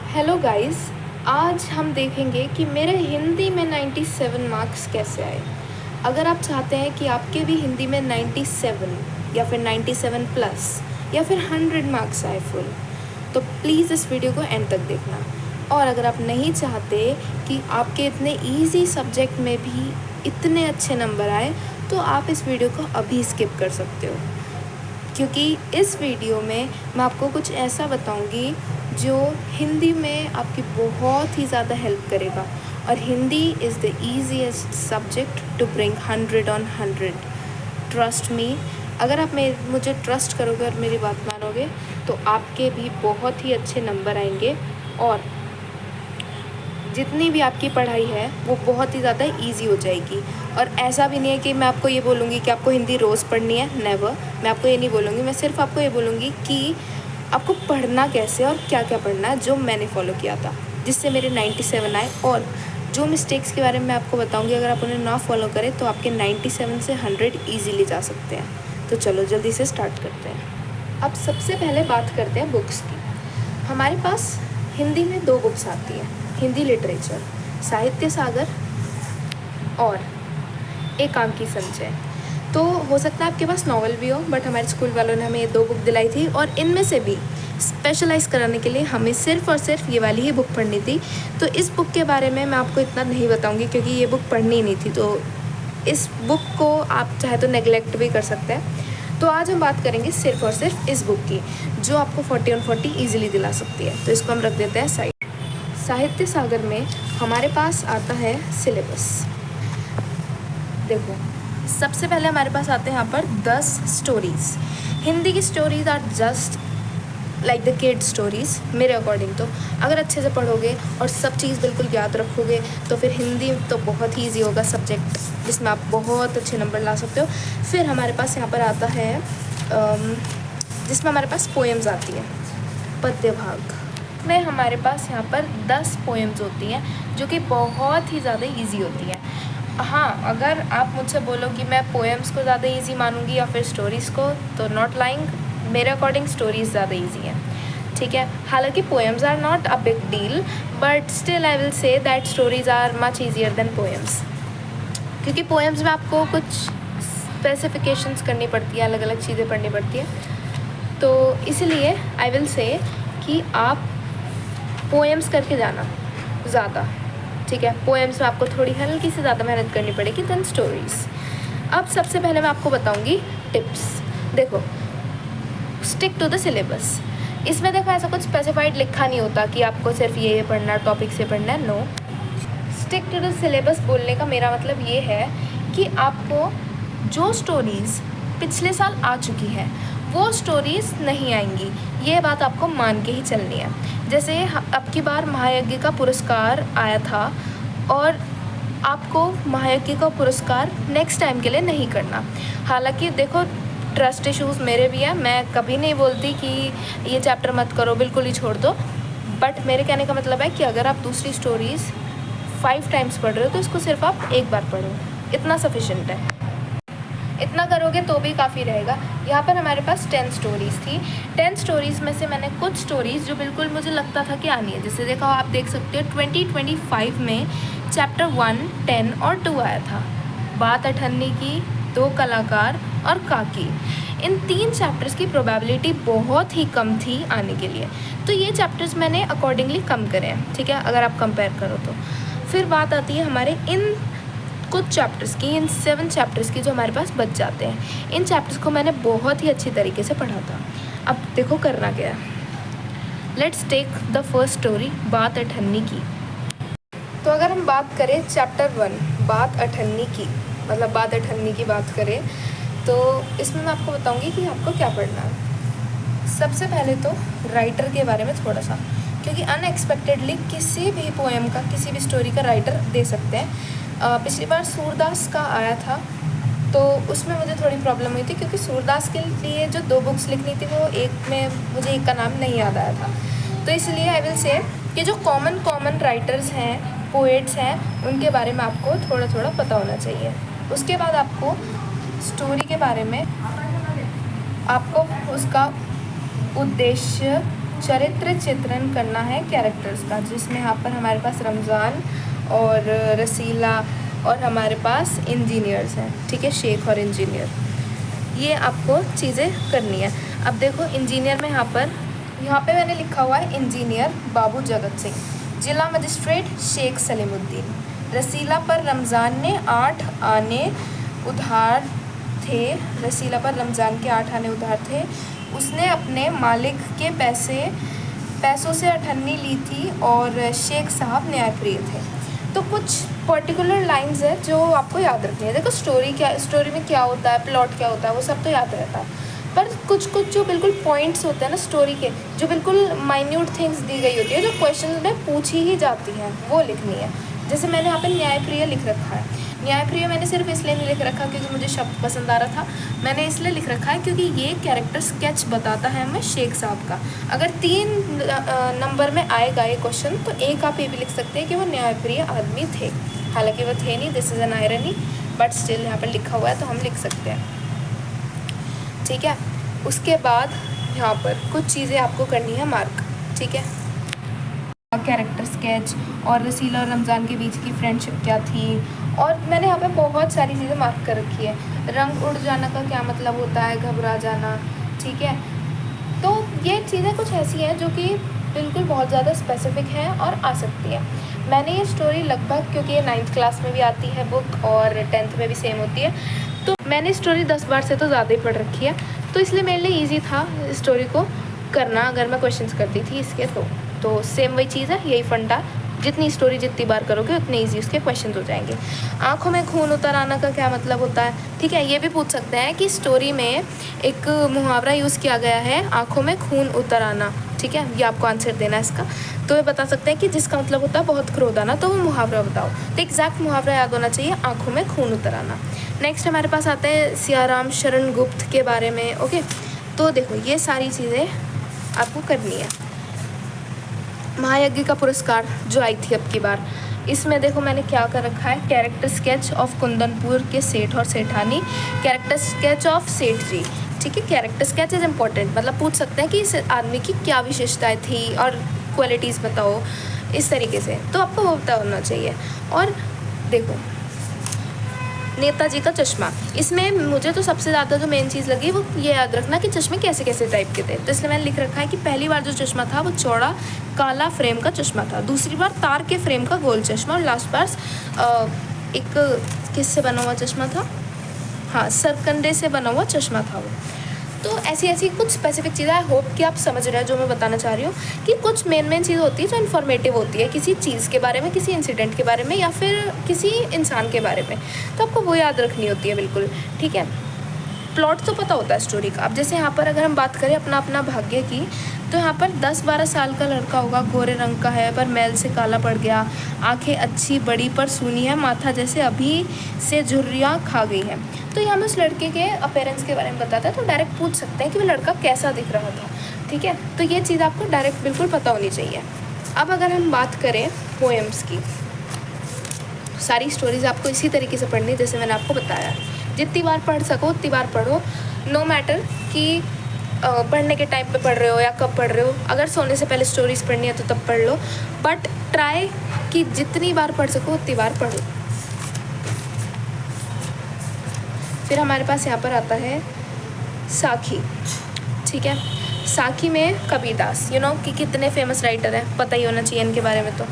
Hello guys. आज हम देखेंगे कि मेरे हिंदी में 97 मार्क्स कैसे आए। अगर आप चाहते हैं कि आपके भी हिंदी में 97 या फिर 97 प्लस या फिर 100 मार्क्स आए फुल, तो प्लीज़ इस वीडियो को एंड तक देखना। और अगर आप नहीं चाहते कि आपके इतने इजी सब्जेक्ट में भी इतने अच्छे नंबर आए, तो आप इस वीडियो को अभी स्किप कर सकते हो, क्योंकि इस वीडियो में मैं आपको कुछ ऐसा बताऊंगी जो हिंदी में आपकी बहुत ही ज़्यादा हेल्प करेगा। और Hindi is the easiest subject to bring 100 on 100। Trust me, अगर आप मुझे ट्रस्ट करोगे और मेरी बात मानोगे तो आपके भी बहुत ही अच्छे नंबर आएंगे और जितनी भी आपकी पढ़ाई है वो बहुत ही ज़्यादा इजी हो जाएगी। और ऐसा भी नहीं है कि मैं आपको ये बोलूँगी कि आपको हिंदी रोज़ पढ़नी है, नेवर। मैं आपको ये नहीं बोलूँगी, मैं सिर्फ आपको ये बोलूँगी कि आपको पढ़ना कैसे और क्या क्या पढ़ना है, जो मैंने फॉलो किया था जिससे मेरे 97 आए। और जो मिस्टेक्स के बारे में मैं आपको बताऊँगी, अगर आप उन्हें ना फॉलो करें तो आपके 97 से 100 ईजीली जा सकते हैं। तो चलो जल्दी से स्टार्ट करते हैं। अब सबसे पहले बात करते हैं बुक्स की। हमारे पास हिंदी में 2 बुक्स आती हैं, हिंदी लिटरेचर, साहित्य सागर और एकांकी संचय। तो हो सकता है आपके पास नॉवल भी हो, बट हमारे स्कूल वालों ने हमें ये 2 बुक दिलाई थी और इनमें से भी स्पेशलाइज कराने के लिए हमें सिर्फ और सिर्फ ये वाली ही बुक पढ़नी थी। तो इस बुक के बारे में मैं आपको इतना नहीं बताऊंगी क्योंकि ये बुक पढ़नी नहीं थी, तो इस बुक को आप चाहे तो नेगलेक्ट भी कर सकते हैं। तो आज हम बात करेंगे सिर्फ और सिर्फ इस बुक की, जो आपको 40 on 40 ईजिली दिला सकती है। तो इसको हम रख देते हैं साइड। साहित्य सागर में हमारे पास आता है सिलेबस। देखो, सबसे पहले हमारे पास आते हैं यहाँ पर 10 स्टोरीज़। हिंदी की stories are just like the kid stories मेरे अकॉर्डिंग। तो अगर अच्छे से पढ़ोगे और सब चीज़ बिल्कुल याद रखोगे तो फिर हिंदी तो बहुत ही ईजी होगा सब्जेक्ट, जिसमें आप बहुत अच्छे नंबर ला सकते हो। फिर हमारे पास यहाँ पर आता है जिसमें हमारे पास पोएम्स आती हैं, पद्य भाग में हमारे पास यहाँ पर 10 पोएम्स होती हैं जो कि बहुत ही ज़्यादा इजी होती हैं। हाँ, अगर आप मुझसे बोलो कि मैं पोएम्स को ज़्यादा इजी मानूंगी या फिर स्टोरीज़ को, तो नॉट लाइंग, मेरे अकॉर्डिंग स्टोरीज़ ज़्यादा इजी हैं। ठीक है, हालांकि poems are not a big deal, but still I will say that stories are much easier than poems, क्योंकि पोएम्स में आपको कुछ स्पेसिफिकेशंस करनी पड़ती है, अलग अलग चीज़ें पढ़नी पड़ती हैं। तो इसलिए आई विल से कि आप पोएम्स करके जाना ज़्यादा। ठीक है, पोएम्स में आपको थोड़ी हल्की से ज़्यादा मेहनत करनी पड़ेगी देन स्टोरीज़। अब सबसे पहले मैं आपको बताऊंगी टिप्स। देखो, स्टिक टू द सिलेबस। इसमें देखो ऐसा कुछ स्पेसिफाइड लिखा नहीं होता कि आपको सिर्फ ये पढ़ना, टॉपिक से पढ़ना है। No, stick to the syllabus बोलने का मेरा मतलब ये है कि आपको जो स्टोरीज़ पिछले साल आ चुकी है वो स्टोरीज़ नहीं आएंगी, ये बात आपको मान के ही चलनी है। जैसे अब की बार महायज्ञ का पुरस्कार आया था और आपको महायज्ञ का पुरस्कार नेक्स्ट टाइम के लिए नहीं करना। हालांकि देखो, ट्रस्ट इश्यूज़ मेरे भी हैं, मैं कभी नहीं बोलती कि ये चैप्टर मत करो, बिल्कुल ही छोड़ दो। बट मेरे कहने का मतलब है कि अगर आप दूसरी स्टोरीज़ 5 टाइम्स पढ़ रहे हो तो इसको सिर्फ आप एक बार पढ़ो, इतना सफिशेंट है। इतना करोगे तो भी काफ़ी रहेगा। यहाँ पर हमारे पास 10 स्टोरीज़ थी। 10 स्टोरीज़ में से मैंने कुछ स्टोरीज़ जो बिल्कुल मुझे लगता था कि आनी है, जैसे देखो आप देख सकते हो 2025 में चैप्टर 1, 10 और 2 आया था। बात अठन्नी की, 2 कलाकार और काकी। इन 3 चैप्टर्स की प्रोबेबिलिटी बहुत ही कम थी आने के लिए, तो ये चैप्टर्स मैंने अकॉर्डिंगली कम करे हैं। ठीक है, अगर आप कंपेयर करो तो। फिर बात आती है हमारे इन कुछ चैप्टर्स की, इन 7 चैप्टर्स की जो हमारे पास बच जाते हैं। इन चैप्टर्स को मैंने बहुत ही अच्छी तरीके से पढ़ा था। अब देखो करना क्या है। Let's take the first story, बात अठन्नी की। तो अगर हम बात करें चैप्टर 1, बात अठन्नी की, मतलब बात अठन्नी की बात करें, तो इसमें मैं आपको बताऊंगी कि आपको क्या पढ़ना है। सबसे पहले तो राइटर के बारे में थोड़ा सा, क्योंकि अनएक्सपेक्टेडली किसी भी पोएम का, किसी भी स्टोरी का राइटर दे सकते हैं। पिछली बार सूरदास का आया था तो उसमें मुझे थोड़ी प्रॉब्लम हुई थी, क्योंकि सूरदास के लिए जो 2 बुक्स लिखनी थी वो एक में मुझे एक का नाम नहीं याद आया था। तो इसलिए आई विल से कि जो कॉमन राइटर्स हैं, पोएट्स हैं, उनके बारे में आपको थोड़ा थोड़ा पता होना चाहिए। उसके बाद आपको स्टोरी के बारे में, आपको उसका उद्देश्य, चरित्र चित्रण करना है कैरेक्टर्स का, जिसमें यहाँ पर हमारे पास रमज़ान और रसीला और हमारे पास इंजीनियर्स हैं, ठीक है, शेख और इंजीनियर। ये आपको चीज़ें करनी है। अब देखो इंजीनियर में यहाँ पे मैंने लिखा हुआ है इंजीनियर बाबू जगत सिंह, जिला मजिस्ट्रेट शेख सलीमुद्दीन। रसीला पर रमज़ान ने 8 आने उधार थे, रसीला पर रमज़ान के 8 आने उधार थे। उसने अपने मालिक के पैसों से अठन्नी ली थी और शेख साहब न्यायप्रिय थे। तो कुछ पर्टिकुलर लाइंस है जो आपको याद रखनी है। देखो स्टोरी में क्या होता है, प्लॉट क्या होता है, वो सब तो याद रहता है, पर कुछ जो बिल्कुल पॉइंट्स होते हैं ना स्टोरी के, जो बिल्कुल माइन्यूट थिंग्स दी गई होती है, जो क्वेश्चन में पूछी ही जाती हैं, वो लिखनी है। जैसे मैंने यहाँ पे न्यायप्रिय लिख रखा है। न्यायप्रिय मैंने सिर्फ इसलिए नहीं लिख रखा क्योंकि मुझे शब्द पसंद आ रहा था, मैंने इसलिए लिख रखा है क्योंकि ये कैरेक्टर स्केच बताता है हमें शेख साहब का। अगर 3 नंबर में आएगा ये क्वेश्चन, तो एक आप ये भी लिख सकते हैं कि वो न्यायप्रिय आदमी थे। हालांकि वो थे नहीं, this is an irony, but still यहाँ पर लिखा हुआ है तो हम लिख सकते हैं, ठीक है। उसके बाद यहाँ पर कुछ चीज़ें आपको करनी है मार्क, ठीक है। कैरेक्टर स्केच और रसीला और रमज़ान के बीच की फ्रेंडशिप क्या थी, और मैंने यहाँ पे बहुत सारी चीज़ें मार्क कर रखी है। रंग उड़ जाना का क्या मतलब होता है, घबरा जाना, ठीक है। तो ये चीज़ें कुछ ऐसी हैं जो कि बिल्कुल बहुत ज़्यादा स्पेसिफिक हैं और आ सकती है। मैंने ये स्टोरी लगभग, क्योंकि ये 9th क्लास में भी आती है बुक और 10th में भी सेम होती है, तो मैंने स्टोरी 10 बार से तो ज़्यादा ही पढ़ रखी है, तो इसलिए मेरे लिए ईजी था स्टोरी को करना अगर मैं क्वेश्चंस करती थी इसके। तो सेम वही चीज़ है, यही फंडा, जितनी स्टोरी जितनी बार करोगे उतने ईजी उसके क्वेश्चंस हो जाएंगे। आँखों में खून उतर आना का क्या मतलब होता है, ठीक है। ये भी पूछ सकते हैं कि स्टोरी में एक मुहावरा यूज़ किया गया है, आँखों में खून उतर आना, ठीक है, ये आपको आंसर देना है इसका। तो ये बता सकते हैं कि जिसका मतलब होता है बहुत क्रोध आना, तो वो मुहावरा बताओ। तो एग्जैक्ट मुहावरा याद होना चाहिए, आँखों में खून उतर आना। नेक्स्ट हमारे पास आते हैं सियाराम शरण गुप्त के बारे में, ओके। तो देखो ये सारी चीज़ें आपको करनी है। महायज्ञ का पुरस्कार जो आई थी अब की बार, इसमें देखो मैंने क्या कर रखा है, कैरेक्टर स्केच ऑफ कुंदनपुर के सेठ और सेठानी, कैरेक्टर स्केच ऑफ सेठ जी, ठीक है। कैरेक्टर स्केच इज़ इम्पॉर्टेंट, मतलब पूछ सकते हैं कि इस आदमी की क्या विशेषताएं थी और क्वालिटीज़ बताओ, इस तरीके से, तो आपको वो पता होना चाहिए। और देखो नेताजी का चश्मा, इसमें मुझे तो सबसे ज़्यादा जो मेन चीज़ लगी वो ये याद रखना कि चश्मे कैसे कैसे टाइप के थे। तो इसलिए मैंने लिख रखा है कि पहली बार जो चश्मा था वो चौड़ा काला फ्रेम का चश्मा था, दूसरी बार तार के फ्रेम का गोल चश्मा, और लास्ट बार एक किससे बना हुआ चश्मा था, हाँ सरकंडे से बना हुआ चश्मा था वो। तो ऐसी कुछ स्पेसिफिक चीज़ें, आई होप कि आप समझ रहे हैं जो मैं बताना चाह रही हूँ, कि कुछ मेन चीज़ होती है जो इन्फॉर्मेटिव होती है किसी चीज़ के बारे में, किसी इंसिडेंट के बारे में, या फिर किसी इंसान के बारे में, तो आपको वो याद रखनी होती है बिल्कुल, ठीक है। प्लॉट तो पता होता है स्टोरी का। अब जैसे यहाँ पर अगर हम बात करें अपना भाग्य की, तो यहाँ पर 10-12 साल का लड़का होगा, गोरे रंग का है पर मैल से काला पड़ गया, आंखें अच्छी बड़ी पर सूनी है, माथा जैसे अभी से झुर्रियाँ खा गई हैं। तो यहाँ में उस लड़के के अपीयरेंस के बारे में बताता है, तो डायरेक्ट पूछ सकते हैं कि वो लड़का कैसा दिख रहा था, ठीक है। तो ये चीज़ आपको डायरेक्ट बिल्कुल पता होनी चाहिए। अब अगर हम बात करें पोएम्स की, सारी स्टोरीज़ आपको इसी तरीके से पढ़नी जैसे मैंने आपको बताया, जितनी बार पढ़ सको उतनी बार पढ़ो, नो मैटर कि पढ़ने के टाइम पे पढ़ रहे हो या कब पढ़ रहे हो। अगर सोने से पहले स्टोरीज़ पढ़नी है तो तब पढ़ लो, बट ट्राई कि जितनी बार पढ़ सको उतनी बार पढ़ो। फिर हमारे पास यहाँ पर आता है साखी, ठीक है। साखी में कबीरदास, यू नो कि कितने फेमस राइटर हैं, पता ही होना चाहिए इनके बारे में। तो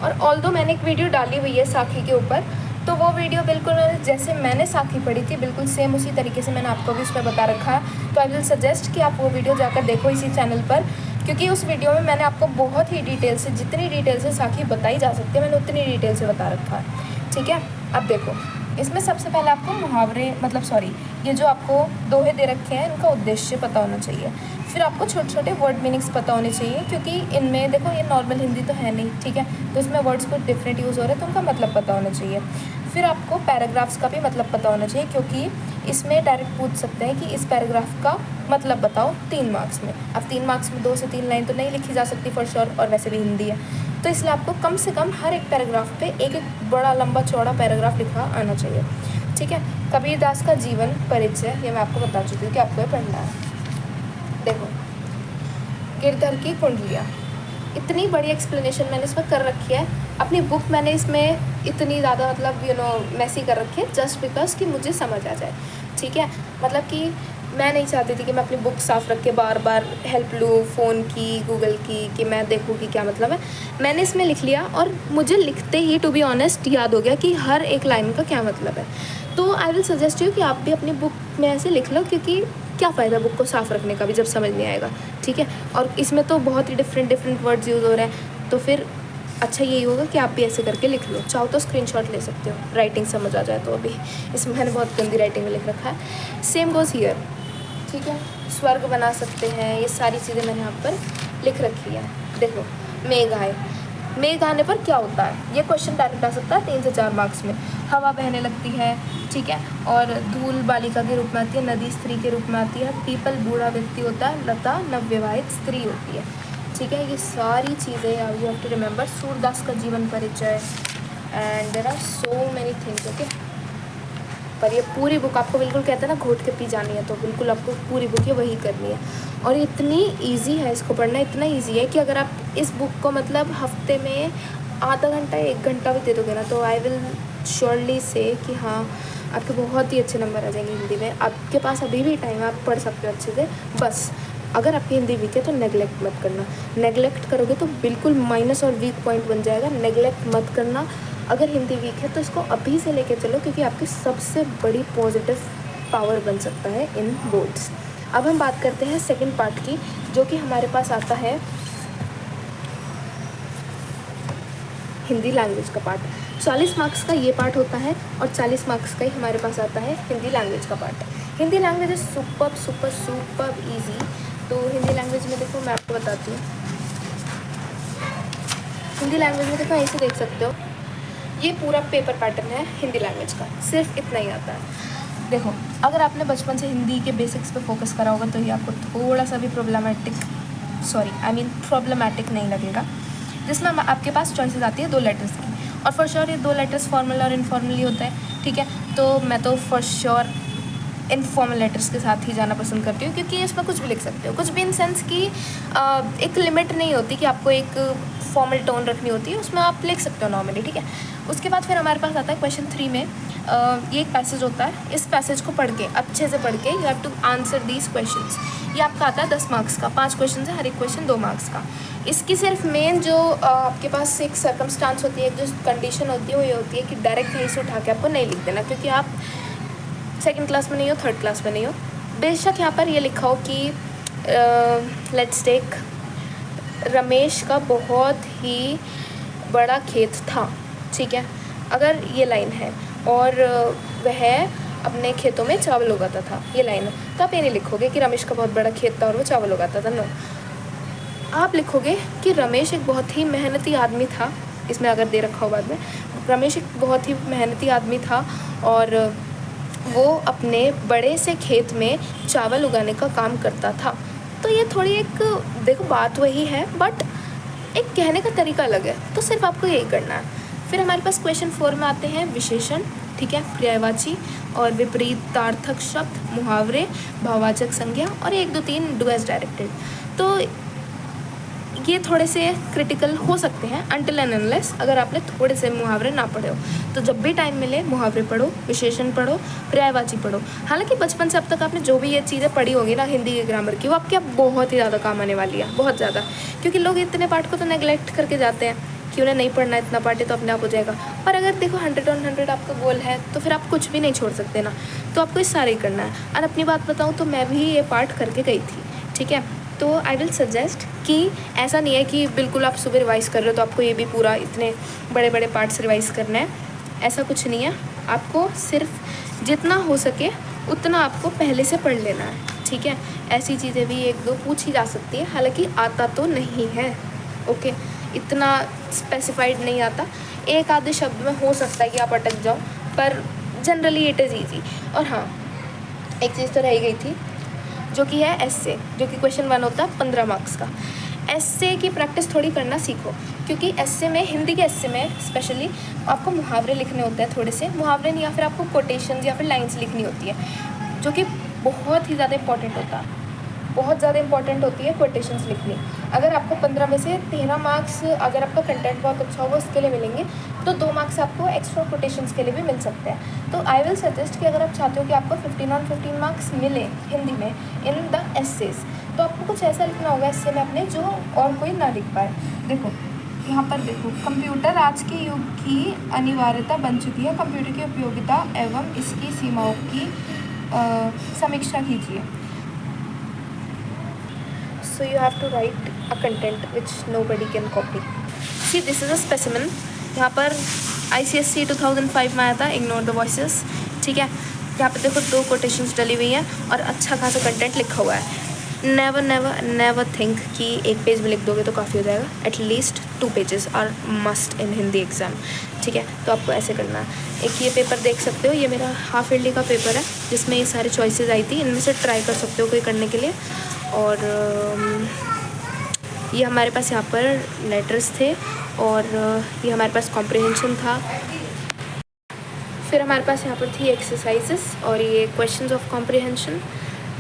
और ऑल्दो मैंने एक वीडियो डाली हुई है साखी के ऊपर, तो वो वीडियो बिल्कुल जैसे मैंने साखी पढ़ी थी बिल्कुल सेम उसी तरीके से मैंने आपको भी उसमें बता रखा है। तो आई विल सजेस्ट कि आप वो वीडियो जाकर देखो इसी चैनल पर, क्योंकि उस वीडियो में मैंने आपको बहुत ही डिटेल से, जितनी डिटेल से साखी बताई जा सकती है मैंने उतनी डिटेल से बता रखा है, ठीक है। अब देखो इसमें सबसे पहले आपको मुहावरे, मतलब सॉरी, ये जो आपको दोहे दे रखे हैं इनका उद्देश्य पता होना चाहिए। फिर आपको छोटे छोटे वर्ड मीनिंग्स पता होने चाहिए, क्योंकि इनमें देखो ये नॉर्मल हिंदी तो है नहीं, ठीक है, तो इसमें वर्ड्स कुछ डिफरेंट यूज़ हो रहे हैं, तो उनका मतलब पता होना चाहिए। फिर आपको पैराग्राफ्स का भी मतलब पता होना चाहिए, क्योंकि इसमें डायरेक्ट पूछ सकते हैं कि इस पैराग्राफ का मतलब बताओ 3 मार्क्स में। अब 3 मार्क्स में 2 से 3 लाइन तो नहीं लिखी जा सकती फॉर श्योर, और वैसे भी हिंदी है, तो इसलिए आपको कम से कम हर एक पैराग्राफ पे एक बड़ा लंबा चौड़ा पैराग्राफ लिखा आना चाहिए, ठीक है। कबीरदास का जीवन परिचय, ये मैं आपको बता चुकी हूँ कि आपको ये पढ़ना है। देखो गिरधर की कुंडलियाँ। इतनी बड़ी एक्सप्लेनेशन मैंने इसमें कर रखी है। अपनी बुक मैंने इसमें इतनी ज़्यादा मतलब मैसी कर रखी है जस्ट बिकॉज कि मुझे समझ आ जाए, ठीक है। मतलब कि मैं नहीं चाहती थी कि मैं अपनी बुक साफ़ रख के बार बार हेल्प लूँ फ़ोन की, गूगल की, कि मैं देखूँ कि क्या मतलब है। मैंने इसमें लिख लिया और मुझे लिखते ही टू बी ऑनेस्ट याद हो गया कि हर एक लाइन का क्या मतलब है। तो आई विल सजेस्ट यू कि आप भी अपनी बुक में ऐसे लिख लो, क्योंकि क्या फ़ायदा बुक को साफ़ रखने का भी जब समझ नहीं आएगा, ठीक है। और इसमें तो बहुत ही डिफरेंट वर्ड्स यूज़ हो रहे हैं, तो फिर अच्छा यही होगा कि आप भी ऐसे करके लिख लो। चाहो तो स्क्रीनशॉट ले सकते हो, राइटिंग समझ आ जाए तो। अभी इसमें मैंने बहुत गंदी राइटिंग में लिख रखा है। सेम गोज़ हियर, ठीक है। स्वर्ग बना सकते हैं, ये सारी चीज़ें मैंने यहाँ पर लिख रखी है। देखो, मेघ आए, मेघ आने पर क्या होता है, ये क्वेश्चन डायरेक्ट आ सकता है 3 से 4 मार्क्स में। हवा बहने लगती है, ठीक है। और धूल बालिका के रूप में आती है, नदी स्त्री के रूप में आती है, पीपल बूढ़ा व्यक्ति होता है, लता नवविवाहित स्त्री होती है, ठीक है। ये सारी चीज़ें you have to remember. Surdas का जीवन परिचय, and there are so many things, okay. पर ये पूरी बुक आपको बिल्कुल कहते हैं ना घोट के पी जानी है, तो बिल्कुल आपको पूरी बुक ये वही करनी है। और इतनी इजी है इसको पढ़ना, इतना इजी है कि अगर आप इस बुक को मतलब हफ्ते में आधा घंटा 1 घंटा भी दे दोगे ना, तो आई विल श्योरली से कि हाँ आपके बहुत ही अच्छे नंबर आ जाएंगे हिंदी में। आपके पास अभी भी टाइम है, आप पढ़ सकते हो अच्छे से। बस अगर आपकी हिंदी वीक है तो नेगलेक्ट मत करना। नेगलेक्ट करोगे तो बिल्कुल माइनस और वीक पॉइंट बन जाएगा। नेगलेक्ट मत करना। अगर हिंदी वीक है तो इसको अभी से लेके चलो, क्योंकि आपकी सबसे बड़ी पॉजिटिव पावर बन सकता है इन बोर्ड्स। अब हम बात करते हैं सेकंड पार्ट की, जो कि हमारे पास आता है हिंदी लैंग्वेज का पार्ट। 40 मार्क्स का ये पार्ट होता है और 40 मार्क्स का ही हमारे पास आता है हिंदी लैंग्वेज का part. Hindi language is super easy. तो हिंदी लैंग्वेज में देखो, मैं आपको बताती हूँ। हिंदी लैंग्वेज में देखो, ऐसे देख सकते हो, ये पूरा पेपर पैटर्न है हिंदी लैंग्वेज का, सिर्फ इतना ही आता है। देखो, अगर आपने बचपन से हिंदी के बेसिक्स पे फोकस करा होगा तो ये आपको थोड़ा सा भी प्रॉब्लमैटिक नहीं लगेगा। जिसमें आपके पास चॉइसेस आती है 2 लेटर्स की, और फॉर श्योर ये 2 लेटर्स फॉर्मल और इनफॉर्मली होता है, ठीक है। तो मैं तो फॉर श्योर इनफॉर्मल लेटर्स के साथ ही जाना पसंद करती हूँ, क्योंकि इसमें कुछ भी लिख सकते हो, कुछ भी इन सेंस कि एक लिमिट नहीं होती कि आपको एक फॉर्मल टोन रखनी होती है, उसमें आप लिख सकते हो नॉर्मली, ठीक है। उसके बाद फिर हमारे पास आता है क्वेश्चन 3 में ये एक पैसेज होता है। इस पैसेज को पढ़ के, अच्छे से पढ़ के, you have to answer these questions. ये आपका आता है 10 मार्क्स का, 5 क्वेश्चन है, हर एक क्वेश्चन 2 मार्क्स का। इसकी सिर्फ मेन जो आपके पास एक सर्कमस्टांस होती है, जो कंडीशन होती है, वो ये होती है कि डायरेक्ट यहीं से उठा के आपको नहीं लिख देना, क्योंकि आप 2nd क्लास में नहीं हो, 3rd क्लास में नहीं हो। बेशक यहाँ पर ये लिखा हो कि लेट्स टेक, रमेश का बहुत ही बड़ा खेत था, ठीक है। अगर ये लाइन है और वह अपने खेतों में चावल उगाता था, ये लाइन है, तो आप ये नहीं लिखोगे कि रमेश का बहुत बड़ा खेत था और वो चावल उगाता था। नो, आप लिखोगे कि रमेश एक बहुत ही मेहनती आदमी था। इसमें अगर दे रखा हो बाद में, रमेश एक बहुत ही मेहनती आदमी था और वो अपने बड़े से खेत में चावल उगाने का काम करता था। तो ये थोड़ी एक, देखो बात वही है बट एक कहने का तरीका अलग है, तो सिर्फ आपको यही करना है। फिर हमारे पास क्वेश्चन 4 में आते हैं विशेषण, ठीक है, पर्यायवाची और विपरीतार्थक शब्द, मुहावरे, भाववाचक संज्ञा और 1 2 3 डू एज डायरेक्टेड। तो ये थोड़े से क्रिटिकल हो सकते हैं अनटिल एंड अनलेस अगर आपने थोड़े से मुहावरे ना पढ़े हो। तो जब भी टाइम मिले मुहावरे पढ़ो, विशेषण पढ़ो, पर्यायवाची पढ़ो। हालांकि बचपन से अब तक आपने जो भी ये चीज़ें पढ़ी होगी ना हिंदी के ग्रामर की, वो आपके अब बहुत ही ज़्यादा काम आने वाली है, बहुत ज़्यादा। क्योंकि लोग इतने पार्ट को तो नेगलेक्ट करके जाते हैं कि उन्हें नहीं पढ़ना, इतना पार्ट है तो अपने आप हो जाएगा। पर अगर देखो 100 on 100 आपका गोल है तो फिर आप कुछ भी नहीं छोड़ सकते ना, तो आपको इस सारे ही करना है। और अपनी बात बताऊँ तो मैं भी ये पार्ट करके गई थी, ठीक है। तो आई विल सजेस्ट कि ऐसा नहीं है कि बिल्कुल आप सुबह रिवाइज़ कर रहे हो तो आपको ये भी पूरा इतने बड़े बड़े पार्ट्स रिवाइज़ करना है, ऐसा कुछ नहीं है। आपको सिर्फ जितना हो सके उतना आपको पहले से पढ़ लेना है, ठीक है। ऐसी चीज़ें भी 1 2 पूछी जा सकती हैं, हालांकि आता तो नहीं है, ओके, इतना स्पेसिफाइड नहीं आता। एक आधे शब्द में हो सकता है कि आप अटक जाओ, पर जनरली इट इज़ ईजी। और हाँ, एक चीज़ तो रह गई थी जो कि है एस्से, जो कि क्वेश्चन 1 होता है 15 मार्क्स का। एस्से की प्रैक्टिस थोड़ी करना सीखो, क्योंकि एस्से में, हिंदी के एस्से में स्पेशली आपको मुहावरे लिखने होते हैं, थोड़े से मुहावरे नहीं, या फिर आपको कोटेशंस या फिर लाइंस लिखनी होती है, जो कि बहुत ही ज़्यादा इंपॉर्टेंट होता है। बहुत ज़्यादा इंपॉर्टेंट होती है कोटेशंस लिखनी। अगर आपको 15 में से 13 मार्क्स अगर आपका कंटेंट बहुत अच्छा होगा उसके लिए मिलेंगे, तो 2 मार्क्स आपको एक्स्ट्रा कोटेशंस के लिए भी मिल सकते हैं। तो आई विल सजेस्ट कि अगर आप चाहते हो कि आपको 15 on 15 मार्क्स मिले हिंदी में इन द एसेज, तो आपको कुछ ऐसा लिखना होगा एस्से में अपने जो और कोई ना लिख पाए। देखो यहाँ पर देखो, कंप्यूटर आज के युग की अनिवार्यता बन चुकी है, कंप्यूटर की उपयोगिता एवं इसकी सीमाओं की समीक्षा कीजिए। So you have to write a content which nobody can copy. See, this is a specimen. यहाँ पर ICSE 2005 में आया था, इग्नोर द वॉइसेस, ठीक है। यहाँ पर देखो 2 कोटेशंस डली हुई हैं और अच्छा खासा कंटेंट लिखा हुआ है। नेवर नेवर नेवर थिंक कि एक पेज में लिख दोगे तो काफ़ी हो जाएगा। At least 2 pages are must in Hindi exam, ठीक है। तो आपको ऐसे करना है। एक ये पेपर देख सकते हो, ये मेरा हाफ ईयरली का पेपर है जिसमें ये सारी चॉइसेस आई थी, इनमें से ट्राई कर सकते हो कोई करने के लिए। और ये हमारे पास यहाँ पर लेटर्स थे और ये हमारे पास कॉम्प्रिहेंशन था। फिर हमारे पास यहाँ पर थी एक्सरसाइजेस और ये क्वेश्चंस ऑफ कॉम्प्रिहेंशन।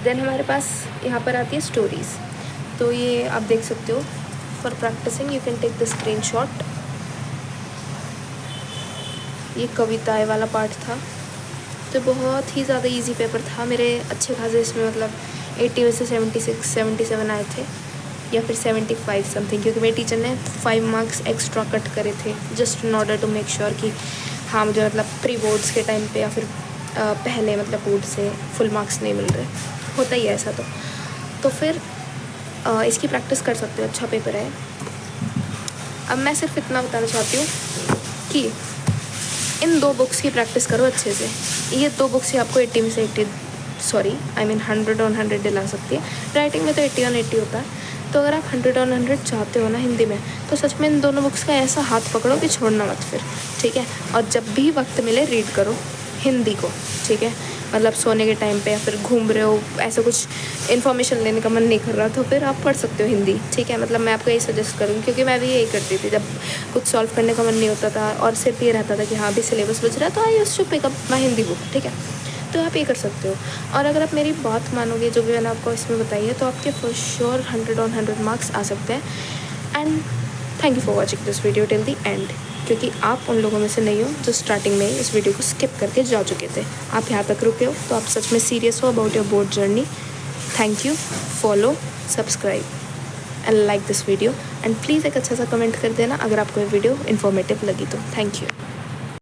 देन हमारे पास यहाँ पर आती है स्टोरीज़, तो ये आप देख सकते हो। For practising you can take the screenshot. ये कविताएं वाला पार्ट था, तो बहुत ही ज़्यादा इजी पेपर था। मेरे अच्छे खासे इसमें मतलब 80 में से 76 77 आए थे या फिर 75 समथिंग, क्योंकि मेरे टीचर ने 5 मार्क्स एक्स्ट्रा कट करे थे just in order to make sure कि हाँ मुझे मतलब प्री बोर्ड्स के टाइम पे या फिर पहले मतलब बोर्ड से फुल मार्क्स नहीं मिल रहे, होता ही है ऐसा। तो फिर इसकी प्रैक्टिस कर सकते हो, अच्छा पेपर है। अब मैं सिर्फ इतना बताना चाहती हूँ कि इन 2 बुक्स की प्रैक्टिस करो अच्छे से। ये 2 बुक्स ही आपको 80 में से 100 on 100 दिला सकती है। राइटिंग में तो 80 on 80 होता है। तो अगर आप 100 on 100 चाहते हो ना हिंदी में, तो सच में इन दोनों बुक्स का ऐसा हाथ पकड़ो कि छोड़ना मत फिर, ठीक है। और जब भी वक्त मिले रीड करो हिंदी को, ठीक है। मतलब सोने के टाइम पे या फिर घूम रहे हो, ऐसा कुछ इन्फॉर्मेशन लेने का मन नहीं कर रहा, तो फिर आप पढ़ सकते हो हिंदी, ठीक है। मतलब मैं आपको यही सजेस्ट करूँगी, क्योंकि मैं भी यही करती थी जब कुछ सॉल्व करने का मन नहीं होता था और सिर्फ ये रहता था कि हाँ अभी सिलेबस बच रहा है, तो I used to pick up my Hindi book, ठीक है। तो आप ये कर सकते हो। और अगर आप मेरी बात मानोगे जो भी मैंने आपको इसमें बताई है, तो आपके फॉर श्योर 100 on 100 मार्क्स आ सकते हैं। And thank you for watching this video till the and, क्योंकि आप उन लोगों में से नहीं हो जो स्टार्टिंग में इस वीडियो को स्किप करके जा चुके थे। आप यहाँ तक रुके हो तो आप सच में सीरियस हो about your board journey. Thank you, follow, subscribe and like this video and please एक अच्छा सा कमेंट कर देना अगर आपको ये वीडियो इन्फॉर्मेटिव लगी तो। Thank you.